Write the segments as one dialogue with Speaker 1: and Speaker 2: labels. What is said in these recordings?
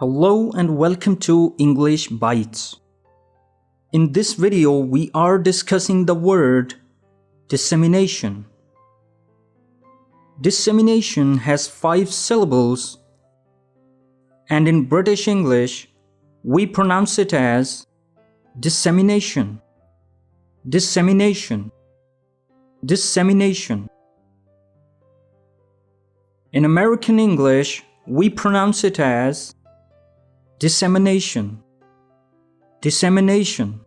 Speaker 1: Hello and welcome to English Bytes. In this video, we are discussing the word dissemination. Dissemination has 5 syllables, and in British English, we pronounce it as dissemination, dissemination, dissemination. In American English, we pronounce it as dissemination, dissemination,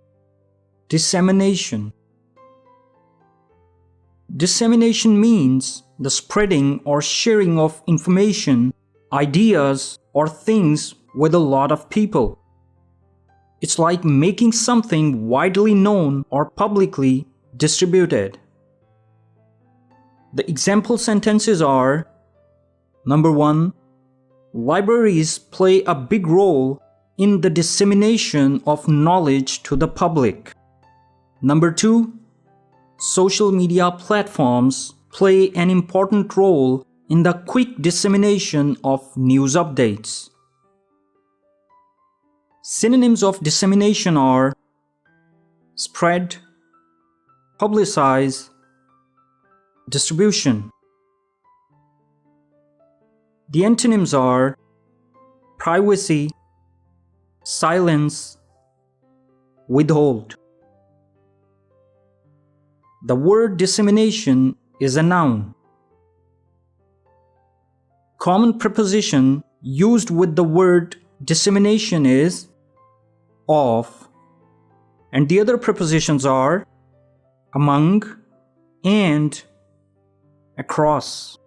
Speaker 1: dissemination. Dissemination means the spreading or sharing of information, ideas, or things with a lot of people. It's like making something widely known or publicly distributed. The example sentences are: Number 1. Libraries play a big role in the dissemination of knowledge to the public. Number 2. Social media platforms play an important role in the quick dissemination of news updates. Synonyms of dissemination are spread, publicize, distribution. The antonyms are privacy, silence, withhold. The word dissemination is a noun. Common preposition used with the word dissemination is of, and the other prepositions are among and across.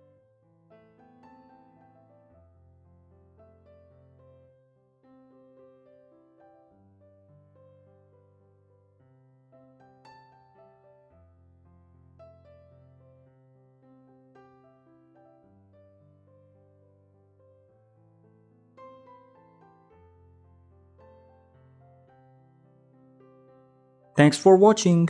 Speaker 1: Thanks for watching.